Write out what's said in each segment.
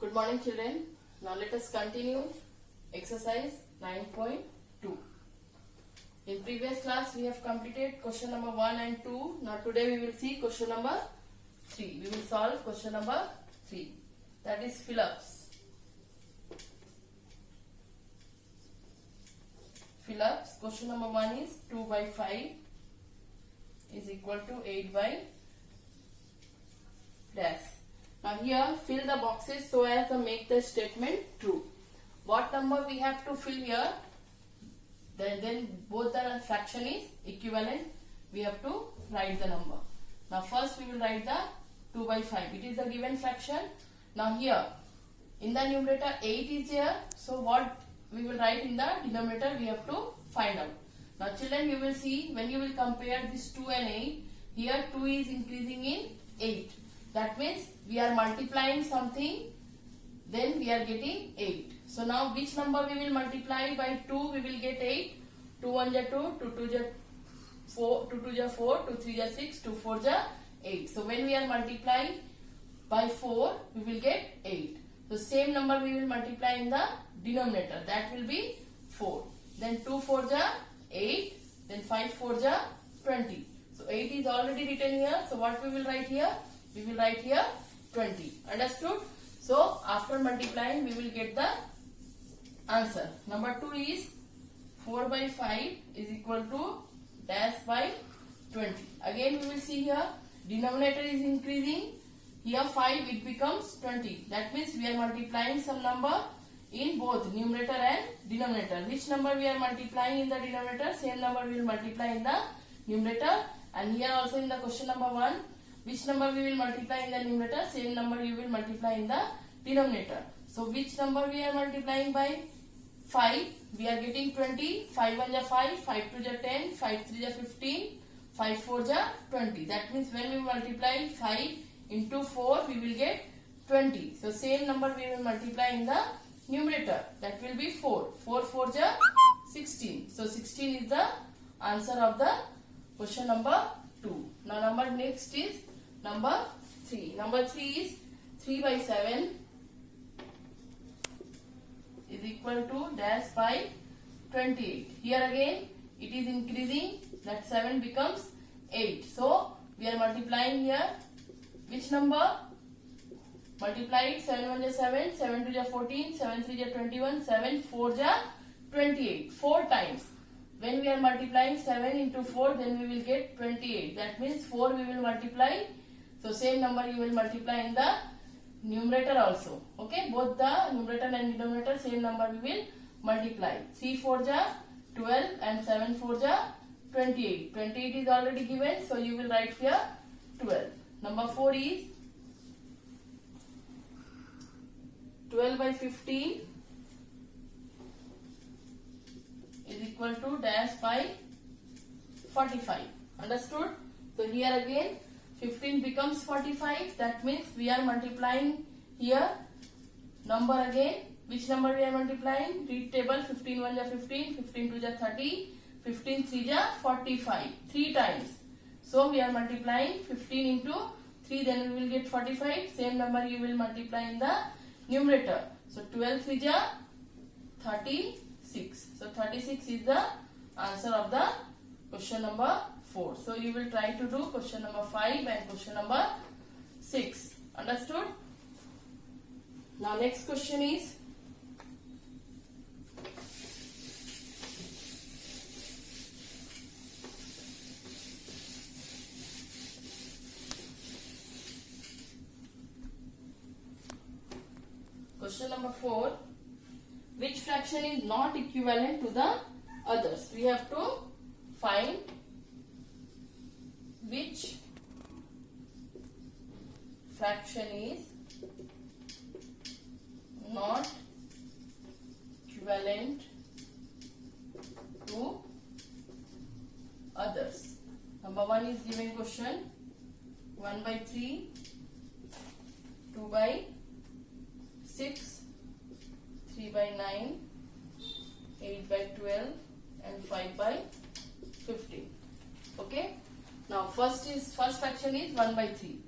Good morning, children. Now let us continue exercise 9.2. In previous class we have completed question number 1 and 2. Now today we will see question number 3. We will solve question number 3. That is fill-ups. Fill-ups. Question number 1 is 2 by 5 is equal to 8 by dash. Now here fill the boxes so as to make the statement true. What number we have to fill here? Then both the fraction is equivalent. We have to write the number. Now first we will write the 2 by 5. It is the given fraction. Now here in the numerator 8 is here. So what we will write in the denominator we have to find out. Now children, you will see when you will compare this 2 and 8. Here 2 is increasing in 8. That means we are multiplying something, then we are getting 8. So now which number we will multiply by 2? We will get 8. 2 1 ja 2, 2 2 ja 4, 2 2 ja 4, 2 3 ja 6, 2 4 ja 8. So when we are multiplying by 4, we will get 8. So same number we will multiply in the denominator. That will be 4. Then 2 4 ja 8. Then 5 4 ja 20. So 8 is already written here. So what we will write here? We will write here 20. Understood? So after multiplying we will get the answer. Number 2 is 4 by 5 is equal to dash by 20. Again we will see here denominator is increasing. Here 5 it becomes 20. That means we are multiplying some number in both numerator and denominator. Which number we are multiplying in the denominator? Same number we will multiply in the numerator. And here also in the question number 1, which number we will multiply in the numerator? Same number you will multiply in the denominator. So which number we are multiplying by? 5. We are getting 20. 5 1 ja 5, 5 2 ja 10, 5 3 ja 15, 5 4 ja 20. That means when we multiply 5 into 4, we will get 20. So same number we will multiply in the numerator. That will be 4. 4 4 ja 16. So 16 is the answer of the question number 2. Now number next is number 3. Number 3 is 3 by 7 is equal to dash by 28. Here again it is increasing. That 7 becomes 8. So we are multiplying here. Which number? Multiply it. 7 1 ja 7, 7 2 ja 14, 7 3 ja 21, 7 4 ja 28. 4 times. When we are multiplying 7 into 4, then we will get 28. That means 4 we will multiply. So same number you will multiply in the numerator also. Okay, both the numerator and denominator same number we will multiply. 3 4 ja 12 and 7 4 ja 28. 28 is already given, so you will write here 12. Number 4 is 12 by 15 is equal to dash by 45. Understood? So here again 15 becomes 45. That means we are multiplying here number again. Which number we are multiplying? Read table. 15 1 ja 15, 15 2 ja 30, 15 3 ja 45. 3 times. So we are multiplying 15 into 3, then we will get 45. Same number you will multiply in the numerator. So 12 3 ja 36. So 36 is the answer of the question number 4. So you will try to do question number 5 and question number 6. Understood? Now next question is question number 4. Which fraction is not equivalent to the others? We have to find which fraction is not equivalent to others. Number 1 is given question 1 by 3, 2 by 6, 3 by 9, 8 by 12 and 5 by 15. Okay. Now first fraction is 1 by 3.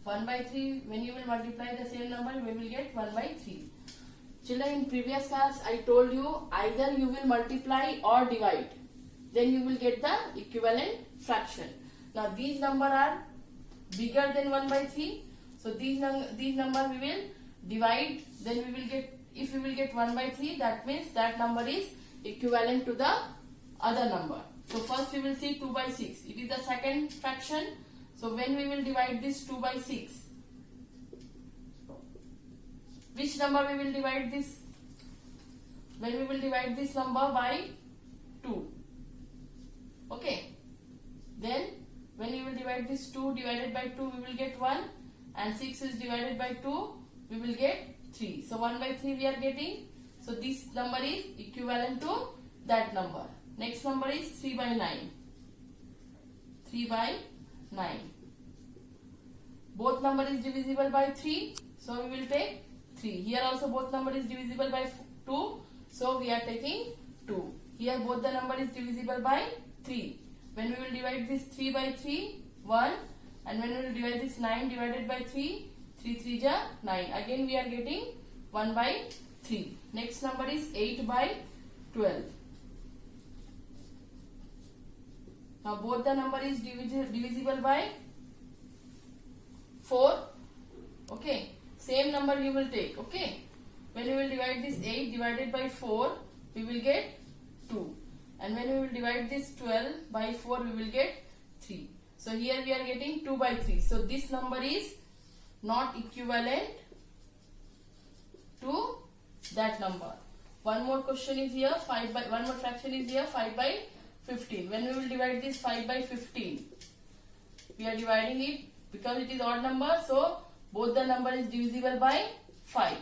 1 by 3, when you will multiply the same number, we will get 1 by 3. Children, in previous class, I told you either you will multiply or divide. Then you will get the equivalent fraction. Now, these numbers are bigger than 1 by 3. So, these number we will divide. Then we will get, if we will get 1 by 3, that means that number is equivalent to the other number. So, first we will see 2 by 6. It is the second fraction. So, when we will divide this 2 by 6, which number we will divide this? When we will divide this number by 2. Okay. Then, when we will divide this 2 divided by 2, we will get 1. And 6 is divided by 2, we will get 3. So, 1 by 3 we are getting. So, this number is equivalent to that number. Next number is 3 by 9. 3 by 9. Both number is divisible by 3. So, we will take 3. Here also both number is divisible by 2. So, we are taking 2. Here both the number is divisible by 3. When we will divide this 3 by 3, 1. And when we will divide this 9 divided by 3, 3 3 ja 9. Again we are getting 1 by 3. Next number is 8 by 12. Now both the number is divisible by 4. Okay. Same number you will take. Okay. When we will divide this 8 divided by 4, we will get 2. And when we will divide this 12 by 4, we will get 3. So here we are getting 2 by 3. So this number is not equivalent to that number. One more question is here, one more fraction is here, 5 by 15. When we will divide this 5 by 15, we are dividing it because it is odd number. So both the number is divisible by 5.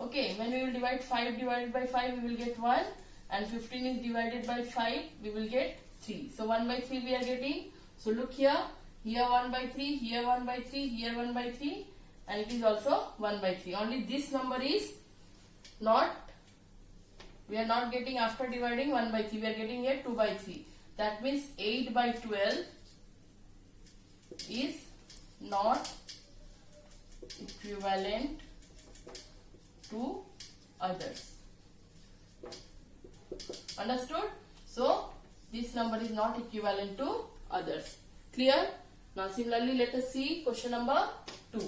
Okay, when we will divide 5 divided by 5, we will get 1. And 15 is divided by 5, we will get 3. So 1 by 3 we are getting. So look here, here 1 by 3, here 1 by 3, here 1 by 3, and it is also 1 by 3. Only this number is not, we are not getting after dividing 1 by 3, we are getting here 2 by 3. That means 8 by 12 is not equivalent to others. Understood? So, this number is not equivalent to others. Clear? Now, similarly, let us see question number 2.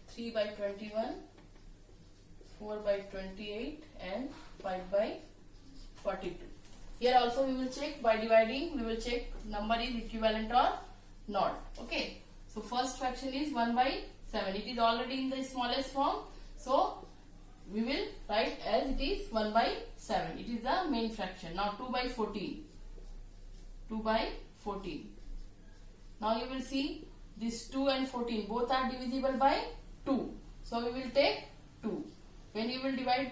Three by 21, 4 by 28, and 5 by 42. Here also we will check by dividing, we will check number is equivalent or not. Okay. So first fraction is 1 by 7. It is already in the smallest form. So we will write as it is 1 by 7. It is the main fraction. Now 2 by 14. 2 by 14. Now you will see this 2 and 14 both are divisible by 2. So we will take 2. When you will divide,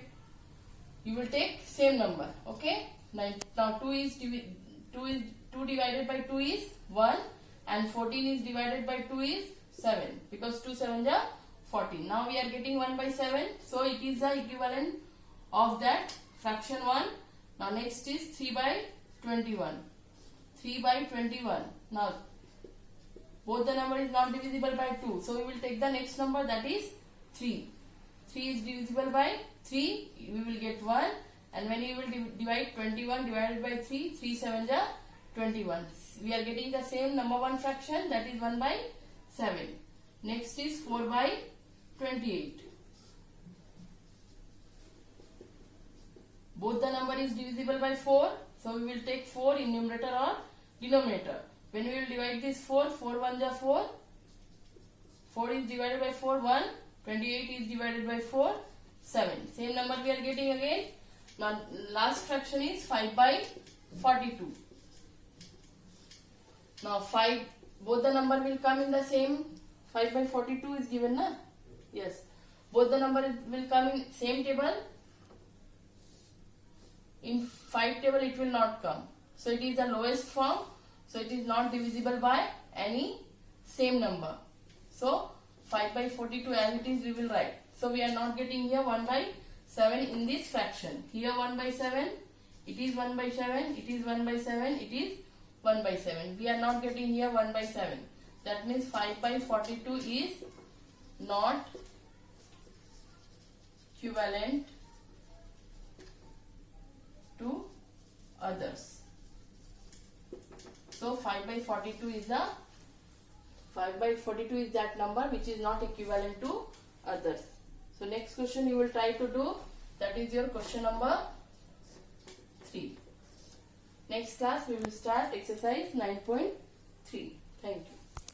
you will take same number. Okay. Now 2 divided by 2 is 1 and 14 is divided by 2 is 7 because 2 7 are 14. Now we are getting 1 by 7. So it is the equivalent of that fraction 1. Now next is 3 by 21. 3 by 21. Now both the number is not divisible by 2. So we will take the next number, that is 3. 3 is divisible by 3. We will get 1. And when you will divide 21 divided by 3, 3 7 are 21. We are getting the same number 1 fraction, that is 1 by 7. Next is 4 by 28. Both the number is divisible by 4. So we will take 4 in numerator or denominator. When we will divide this 4, 4 1 are 4. 4 is divided by 4, 1. 28 is divided by 4, 7. Same number we are getting again. Now last fraction is 5 by 42. Now 5, both the number will come in the same. 5 by 42 is given, na? Yes. Both the number will come in same table. In 5 table it will not come. So it is the lowest form. So it is not divisible by any same number. So 5 by 42 as it is we will write. So we are not getting here 1 by 7 in this fraction. Here 1 by 7, it is 1 by 7, it is 1 by 7, it is 1 by 7. We are not getting here 1 by 7. That means 5 by 42 is not equivalent to others. So 5 by 42 is that number which is not equivalent to others. So next question you will try to do, that is your question number 3. Next class we will start exercise 9.3. Thank you.